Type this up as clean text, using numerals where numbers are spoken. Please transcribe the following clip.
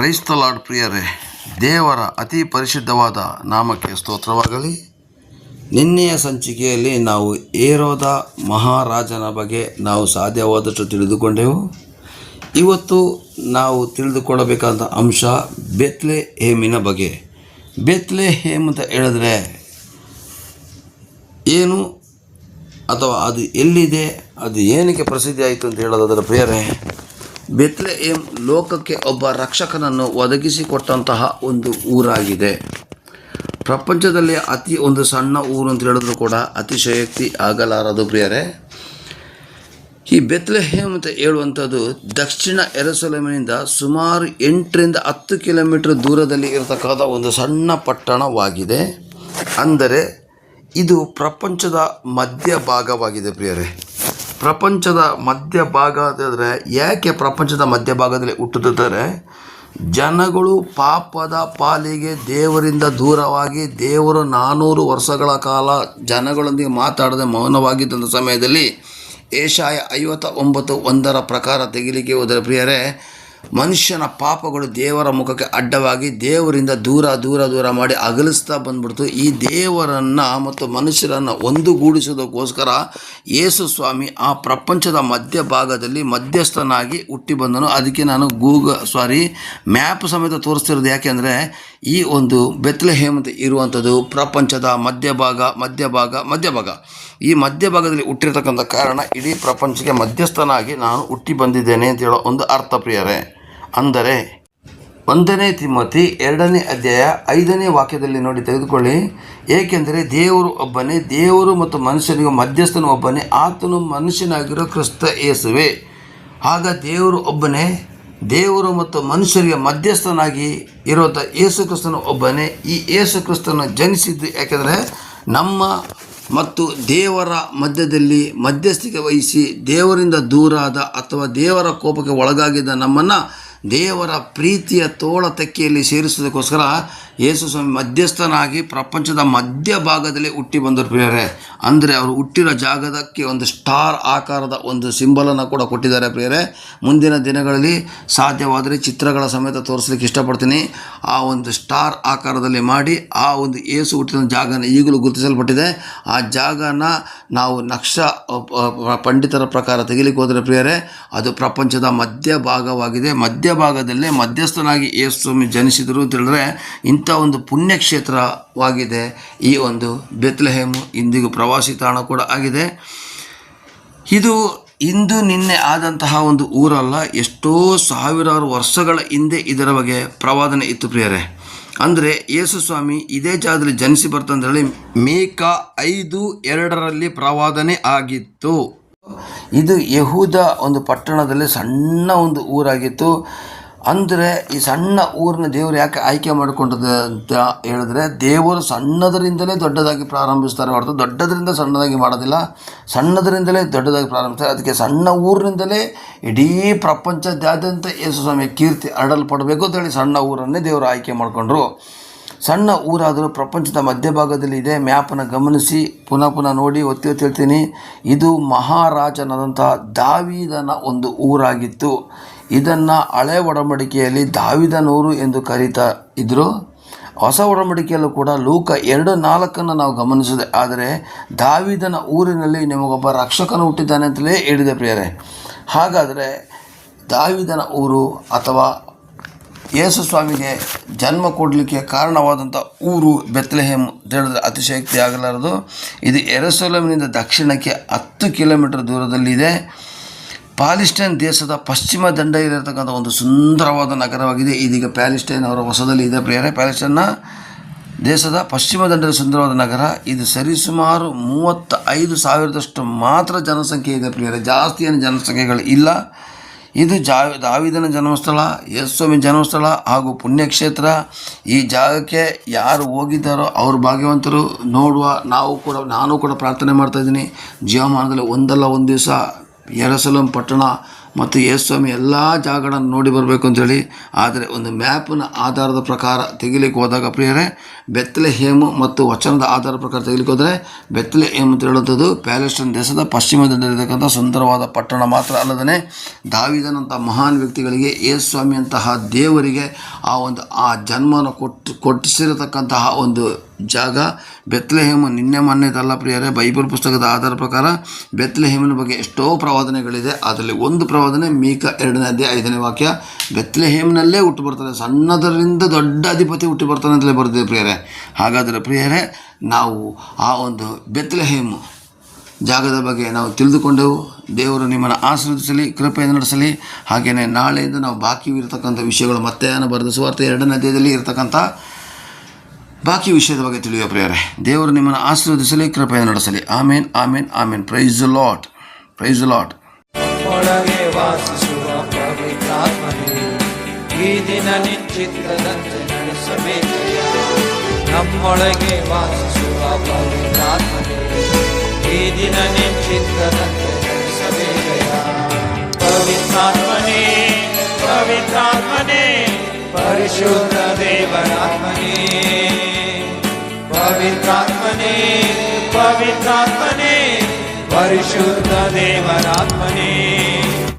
Price the lord ಪ್ರಿಯರೇ, ದೇವರ ಅತಿ ಪರಿಶುದ್ಧವಾದ ನಾಮಕ್ಕೆ ಸ್ತೋತ್ರವಾಗಲಿ. ನಿನ್ನೆಯ ಸಂಚಿಕೆಯಲ್ಲಿ ನಾವು ಹೇರೋದ ಮಹಾರಾಜನ ಬಗ್ಗೆ ನಾವು ಸಾಧ್ಯವಾದಷ್ಟು ತಿಳಿದುಕೊಂಡೆವು. ಇವತ್ತು ನಾವು ತಿಳಿದುಕೊಳ್ಳಬೇಕಾದ ಅಂಶ ಬೆತ್ಲೆಹೇಮಿನ ಬಗ್ಗೆ. ಬೆತ್ಲೆಹೇಮ್ ಅಂತ ಹೇಳಿದ್ರೆ ಏನು ಅಥವಾ ಅದು ಎಲ್ಲಿದೆ, ಅದು ಏನಕ್ಕೆ ಪ್ರಸಿದ್ಧಿ ಆಯಿತು ಅಂತ ಹೇಳೋದಾದರೆ ಪ್ರಿಯರೇ, ಬೆತ್ಲೆಹೇಮ್ ಲೋಕಕ್ಕೆ ಒಬ್ಬ ರಕ್ಷಕನನ್ನು ಒದಗಿಸಿಕೊಟ್ಟಂತಹ ಒಂದು ಊರಾಗಿದೆ. ಪ್ರಪಂಚದಲ್ಲಿ ಅತಿ ಒಂದು ಸಣ್ಣ ಊರು ಅಂತ ಹೇಳಿದ್ರು ಕೂಡ ಅತಿಶಯೋಕ್ತಿ ಆಗಲಾರದು ಪ್ರಿಯರೇ. ಈ ಬೆತ್ಲೆಹೇಮ್ ಅಂತ ಹೇಳುವಂಥದ್ದು ದಕ್ಷಿಣ ಯೆರೂಸಲೇಮಿನಿಂದ ಸುಮಾರು 8ರಿಂದ 10 ಕಿಲೋಮೀಟರ್ ದೂರದಲ್ಲಿ ಇರತಕ್ಕಂಥ ಒಂದು ಸಣ್ಣ ಪಟ್ಟಣವಾಗಿದೆ. ಅಂದರೆ ಇದು ಪ್ರಪಂಚದ ಮಧ್ಯಭಾಗವಾಗಿದೆ ಪ್ರಿಯರೇ. ಪ್ರಪಂಚದ ಮಧ್ಯಭಾಗ ಅಂತಂದರೆ ಯಾಕೆ ಪ್ರಪಂಚದ ಮಧ್ಯಭಾಗದಲ್ಲಿ ಹುಟ್ಟುತ್ತಾರೆ? ಜನಗಳು ಪಾಪದ ಪಾಲಿಗೆ ದೇವರಿಂದ ದೂರವಾಗಿ ದೇವರು 400 ವರ್ಷಗಳ ಕಾಲ ಜನಗಳೊಂದಿಗೆ ಮಾತಾಡದೆ ಮೌನವಾಗಿದ್ದಂಥ ಸಮಯದಲ್ಲಿ ಏಷಾಯ 59:1 ಪ್ರಕಾರ ತೆಗಿಲಿಕ್ಕೆ ಹೋದರೆ ಪ್ರಿಯರೇ, ಮನುಷ್ಯನ ಪಾಪಗಳು ದೇವರ ಮುಖಕ್ಕೆ ಅಡ್ಡವಾಗಿ ದೇವರಿಂದ ದೂರ ಮಾಡಿ ಅಗಲಿಸ್ತಾ ಬಂದ್ಬಿಡ್ತು. ಈ ದೇವರನ್ನು ಮತ್ತು ಮನುಷ್ಯರನ್ನು ಒಂದುಗೂಡಿಸೋದಕ್ಕೋಸ್ಕರ ಯೇಸು ಸ್ವಾಮಿ ಆ ಪ್ರಪಂಚದ ಮಧ್ಯಭಾಗದಲ್ಲಿ ಮಧ್ಯಸ್ಥನಾಗಿ ಹುಟ್ಟಿ ಬಂದನು. ಅದಕ್ಕೆ ನಾನು ಮ್ಯಾಪ್ ಸಮೇತ ತೋರಿಸ್ತಿರೋದು. ಯಾಕೆಂದರೆ ಈ ಒಂದು ಬೆತ್ಲೆಹೇಮ್ ಅಂತ ಇರುವಂಥದ್ದು ಪ್ರಪಂಚದ ಮಧ್ಯಭಾಗ. ಈ ಮಧ್ಯಭಾಗದಲ್ಲಿ ಹುಟ್ಟಿರ್ತಕ್ಕಂಥ ಕಾರಣ ಇಡೀ ಪ್ರಪಂಚಕ್ಕೆ ಮಧ್ಯಸ್ಥನಾಗಿ ನಾನು ಹುಟ್ಟಿ ಬಂದಿದ್ದೇನೆ ಅಂತ ಹೇಳೋ ಒಂದು ಅರ್ಥ ಪ್ರಿಯರೇ. ಅಂದರೆ 1 ತಿಮೋಥಿ 2ನೇ ಅಧ್ಯಾಯ 5ನೇ ವಾಕ್ಯದಲ್ಲಿ ನೋಡಿ ತೆಗೆದುಕೊಳ್ಳಿ. ಏಕೆಂದರೆ ದೇವರು ಒಬ್ಬನೇ, ದೇವರು ಮತ್ತು ಮನುಷ್ಯನಿಗೆ ಮಧ್ಯಸ್ಥನು ಒಬ್ಬನೇ, ಆತನು ಮನುಷ್ಯನಾಗಿರೋ ಕ್ರಿಸ್ತ ಯೇಸುವೆ. ಆಗ ದೇವರು ಒಬ್ಬನೇ, ದೇವರು ಮತ್ತು ಮನುಷ್ಯರಿಗೆ ಮಧ್ಯಸ್ಥನಾಗಿ ಇರೋದ ಯೇಸು ಕ್ರಿಸ್ತನು ಒಬ್ಬನೇ. ಈ ಯೇಸು ಕ್ರಿಸ್ತನ ಜನಿಸಿದ್ದು ಯಾಕೆಂದರೆ ನಮ್ಮ ಮತ್ತು ದೇವರ ಮಧ್ಯದಲ್ಲಿ ಮಧ್ಯಸ್ಥಿಕೆ ವಹಿಸಿ ದೇವರಿಂದ ದೂರಾದ ಅಥವಾ ದೇವರ ಕೋಪಕ್ಕೆ ಒಳಗಾಗಿದ್ದ ನಮ್ಮನ್ನು ದೇವರ ಪ್ರೀತಿಯ ತೋಳ ತೆಕ್ಕೆಯಲ್ಲಿ ಸೇರಿಸೋದಕ್ಕೋಸ್ಕರ ಯೇಸು ಸ್ವಾಮಿ ಮಧ್ಯಸ್ಥನಾಗಿ ಪ್ರಪಂಚದ ಮಧ್ಯಭಾಗದಲ್ಲಿ ಹುಟ್ಟಿ ಬಂದರು ಪ್ರಿಯರೇ. ಅಂದರೆ ಅವರು ಹುಟ್ಟಿರೋ ಜಾಗದಕ್ಕೆ ಒಂದು ಸ್ಟಾರ್ ಆಕಾರದ ಒಂದು ಸಿಂಬಲನ್ನು ಕೂಡ ಕೊಟ್ಟಿದ್ದಾರೆ ಪ್ರಿಯರೇ. ಮುಂದಿನ ದಿನಗಳಲ್ಲಿ ಸಾಧ್ಯವಾದರೆ ಚಿತ್ರಗಳ ಸಮೇತ ತೋರಿಸಲಿಕ್ಕೆ ಇಷ್ಟಪಡ್ತೀನಿ. ಆ ಒಂದು ಸ್ಟಾರ್ ಆಕಾರದಲ್ಲಿ ಮಾಡಿ ಆ ಒಂದು ಯೇಸು ಹುಟ್ಟಿದ ಜಾಗನ ಈಗಲೂ ಗುರುತಿಸಲ್ಪಟ್ಟಿದೆ. ಆ ಜಾಗನ ನಾವು ಪಂಡಿತರ ಪ್ರಕಾರ ತೆಗಿಲಿಕ್ಕೆ ಹೋದರೆ ಪ್ರಿಯರೇ, ಅದು ಪ್ರಪಂಚದ ಮಧ್ಯಭಾಗವಾಗಿದೆ. ಮಧ್ಯಭಾಗದಲ್ಲೇ ಮಧ್ಯಸ್ಥನಾಗಿ ಯೇಸು ಸ್ವಾಮಿ ಜನಿಸಿದರು ಅಂತ ಹೇಳಿದ್ರೆ ಇಂಥ ಒಂದು ಪುಣ್ಯಕ್ಷೇತ್ರವಾಗಿದೆ ಈ ಒಂದು ಬೆತ್ಲೆಹೇಮು. ಇಂದಿಗೂ ಪ್ರವಾಸಿ ತಾಣ ಕೂಡ ಆಗಿದೆ. ಇದು ಇಂದು ನಿನ್ನೆ ಆದಂತಹ ಒಂದು ಊರಲ್ಲ, ಎಷ್ಟೋ ಸಾವಿರಾರು ವರ್ಷಗಳ ಹಿಂದೆ ಇದರ ಬಗ್ಗೆ ಪ್ರವಾದನೆ ಇತ್ತು ಪ್ರಿಯರೇ. ಅಂದರೆ ಯೇಸು ಸ್ವಾಮಿ ಇದೇ ಜಾಗದಲ್ಲಿ ಜನಿಸಿ ಬರ್ತಂದೇಳಿ ಮೀಕಾ 5:2 ಪ್ರವಾದನೆ ಆಗಿತ್ತು. ಇದು ಯಹೂದ ಒಂದು ಪಟ್ಟಣದಲ್ಲಿ ಸಣ್ಣ ಒಂದು ಊರಾಗಿತ್ತು. ಅಂದರೆ ಈ ಸಣ್ಣ ಊರನ್ನ ದೇವರು ಯಾಕೆ ಆಯ್ಕೆ ಮಾಡಿಕೊಂಡದ್ದು ಅಂತ ಹೇಳಿದ್ರೆ, ದೇವರು ಸಣ್ಣದರಿಂದಲೇ ದೊಡ್ಡದಾಗಿ ಪ್ರಾರಂಭಿಸ್ತಾರೆ ಹೊರತು ದೊಡ್ಡದರಿಂದ ಸಣ್ಣದಾಗಿ ಮಾಡೋದಿಲ್ಲ, ಸಣ್ಣದರಿಂದಲೇ ದೊಡ್ಡದಾಗಿ ಪ್ರಾರಂಭಿಸ್ತಾರೆ. ಅದಕ್ಕೆ ಸಣ್ಣ ಊರಿನಿಂದಲೇ ಇಡೀ ಪ್ರಪಂಚದಾದ್ಯಂತ ಯೇಸು ಸ್ವಾಮಿ ಕೀರ್ತಿ ಹರಡಲ್ಪಡಬೇಕು ಅಂತೇಳಿ ಸಣ್ಣ ಊರನ್ನೇ ದೇವರು ಆಯ್ಕೆ ಮಾಡಿಕೊಂಡ್ರು. ಸಣ್ಣ ಊರಾದರೂ ಪ್ರಪಂಚದ ಮಧ್ಯಭಾಗದಲ್ಲಿ ಇದೆ. ಮ್ಯಾಪನ್ನು ಗಮನಿಸಿ ಪುನಃ ನೋಡಿ ಒತ್ತಿ ಹೇಳ್ತೀನಿ. ಇದು ಮಹಾರಾಜನಾದಂತಹ ದಾವೀದನ ಒಂದು ಊರಾಗಿತ್ತು. ಇದನ್ನು ಹಳೆ ಒಡಂಬಡಿಕೆಯಲ್ಲಿ ದಾವೀದನೂರು ಎಂದು ಕರೀತಾ ಇದ್ದರು. ಹೊಸ ಒಡಂಬಡಿಕೆಯಲ್ಲೂ ಕೂಡ ಲೂಕ 2:4 ನಾವು ಗಮನಿಸಿದೆ. ಆದರೆ ದಾವೀದನ ಊರಿನಲ್ಲಿ ನಿಮಗೊಬ್ಬ ರಕ್ಷಕನು ಹುಟ್ಟಿದ್ದಾನೆ ಅಂತಲೇ ಹೇಳಿದೆ ಪ್ರಿಯರೇ. ಹಾಗಾದರೆ ದಾವೀದನ ಊರು ಅಥವಾ ಯೇಸು ಸ್ವಾಮಿಗೆ ಜನ್ಮ ಕೊಡಲಿಕ್ಕೆ ಕಾರಣವಾದಂಥ ಊರು ಬೆತ್ಲೆಹೇಮ್ ಹೇಳಿದ್ರೆ ಅತಿಶಯೋಕ್ತಿ ಆಗಲಾರದು. ಇದು ಯೆರೂಸಲೇಮಿನಿಂದ ದಕ್ಷಿಣಕ್ಕೆ 10 ಕಿಲೋಮೀಟರ್ ದೂರದಲ್ಲಿದೆ. ಪ್ಯಾಲೆಸ್ಟೈನ್ ದೇಶದ ಪಶ್ಚಿಮ ದಂಡೆಯಲ್ಲಿರತಕ್ಕಂಥ ಒಂದು ಸುಂದರವಾದ ನಗರವಾಗಿದೆ. ಇದೀಗ ಪ್ಯಾಲೆಸ್ಟೈನ್ ಅವರ ವಶದಲ್ಲಿ ಇದೆ ಪ್ರಿಯರೇ. ಪ್ಯಾಲೆಸ್ಟೈನ್ನ ದೇಶದ ಪಶ್ಚಿಮ ದಂಡೆಯ ಸುಂದರವಾದ ನಗರ. ಇದು ಸರಿಸುಮಾರು 35,000 ಮಾತ್ರ ಜನಸಂಖ್ಯೆ ಇದೆ ಪ್ರಿಯರೇ. ಜಾಸ್ತಿ ಏನು ಜನಸಂಖ್ಯೆಗಳು ಇಲ್ಲ. ಇದು ದಾವೀದನ ಜನ್ಮಸ್ಥಳ, ಯೇಸು ಸ್ವಾಮಿ ಜನ್ಮಸ್ಥಳ ಹಾಗೂ ಪುಣ್ಯಕ್ಷೇತ್ರ. ಈ ಜಾಗಕ್ಕೆ ಯಾರು ಹೋಗಿದ್ದಾರೋ ಅವರು ಭಾಗ್ಯವಂತರು. ನೋಡುವ ನಾನು ಕೂಡ ಪ್ರಾರ್ಥನೆ ಮಾಡ್ತಾಯಿದ್ದೀನಿ, ಜೀವಮಾನದಲ್ಲಿ ಒಂದಲ್ಲ ಒಂದು ದಿವಸ ಯೆರೂಸಲೇಮ್ ಪಟ್ಟಣ ಮತ್ತು ಯೇಸುಸ್ವಾಮಿ ಎಲ್ಲ ಜಾಗಗಳನ್ನು ನೋಡಿ ಬರಬೇಕು ಅಂತೇಳಿ. ಆದರೆ ಒಂದು ಮ್ಯಾಪಿನ ಆಧಾರದ ಪ್ರಕಾರ ತೆಗಿಲಿಕ್ಕೆ ಹೋದಾಗ ಪ್ರಿಯರೇ, ಬೆತ್ಲೆಹೇಮು ಮತ್ತು ವಚನದ ಆಧಾರದ ಪ್ರಕಾರ ತೆಗಿಲಿಕ್ಕೆ ಹೋದರೆ ಬೆತ್ಲೆಹೇಮ್ ಅಂತ ಹೇಳುವಂಥದ್ದು ಪ್ಯಾಲೆಸ್ಟೈನ್ ದೇಶದ ಪಶ್ಚಿಮದಲ್ಲಿರತಕ್ಕಂಥ ಸುಂದರವಾದ ಪಟ್ಟಣ ಮಾತ್ರ ಅಲ್ಲದೇ ದಾವೀದನಂಥ ಮಹಾನ್ ವ್ಯಕ್ತಿಗಳಿಗೆ, ಯೇಸುಸ್ವಾಮಿ ಅಂತಹ ದೇವರಿಗೆ ಆ ಜನ್ಮವನ್ನು ಕೊಟ್ಟಿಸಿರತಕ್ಕಂತಹ ಒಂದು ಜಾಗ ಬೆತ್ಲೆಹೇಮು. ನಿನ್ನೆ ಮೊನ್ನೆದಲ್ಲ ಪ್ರಿಯರೇ, ಬೈಬಲ್ ಪುಸ್ತಕದ ಆಧಾರ ಪ್ರಕಾರ ಬೆತ್ಲೆಹೇಮಿನ ಬಗ್ಗೆ ಎಷ್ಟೋ ಪ್ರವಾದನೆಗಳಿದೆ. ಅದರಲ್ಲಿ ಒಂದು ಪ್ರವಾದನೆ ಮೀಕ 2ನೇ ಅಧ್ಯಾಯ 5ನೇ ವಾಕ್ಯ, ಬೆತ್ಲೆಹೇಮಿನಲ್ಲೇ ಹುಟ್ಟು ಬರ್ತಾನೆ, ಸಣ್ಣದರಿಂದ ದೊಡ್ಡ ಅಧಿಪತಿ ಹುಟ್ಟಿ ಬರ್ತಾನೆ ಅಂತಲೇ ಬರೆದಿದೆ ಪ್ರಿಯರೇ. ಹಾಗಾದರೆ ಪ್ರಿಯರೇ, ನಾವು ಆ ಒಂದು ಬೆತ್ಲೆಹೇಮು ಜಾಗದ ಬಗ್ಗೆ ನಾವು ತಿಳಿದುಕೊಂಡೆವು. ದೇವರು ನಿಮ್ಮನ್ನು ಆಶೀರ್ವದಿಸಲಿ, ಕೃಪೆಯನ್ನು ನಡೆಸಲಿ. ಹಾಗೆಯೇ ನಾಳೆಯಿಂದ ನಾವು ಬಾಕಿ ಇರತಕ್ಕಂಥ ವಿಷಯಗಳು, ಮತ್ತಾಯನ ಬರೆದ ಸುವಾರ್ತೆ 2ನೇ ಅಧ್ಯಾಯದಲ್ಲಿ ಇರತಕ್ಕಂಥ ಬಾಕಿ ವಿಷಯದ ಬಗ್ಗೆ ತಿಳಿಯುವ ಪ್ರಿಯರೇ. ದೇವರು ನಿಮ್ಮನ್ನು ಆಶೀರ್ವದಿಸಲಿ, ಕೃಪೆಯನ್ನು ನಡೆಸಲಿ. Amen, amen, amen. Praise the Lord, praise the Lord. ಒಳಗೆ ವಾಸಿಸುವ ಪವಿತ್ರಾತ್ಮನೇ, ಈ ದಿನ ನಿಶ್ಚಿತ್ತದಂತೆ ನಡೆಸಬೇಕಯ್ಯ. ನಮ್ಮೊಳಗೆ ವಾಸಿಸುವ ಪವಿತ್ರಾತ್ಮನೇ, ಈ ದಿನ ನಿಶ್ಚಿತ್ತದಂತೆ ನಡೆಸಬೇಕಯ್ಯ. ಪವಿತ್ರಾತ್ಮನೇ, ಪವಿತ್ರಾತ್ಮನೇ, ಪರಿಶುದ್ಧ ದೇವರಾತ್ಮನೇ, ಪವಿತ್ರಾತ್ಮನೇ, ಪವಿತ್ರಾತ್ಮನೇ, ಪರಿಶುದ್ಧ ದೇವರಾತ್ಮನೇ.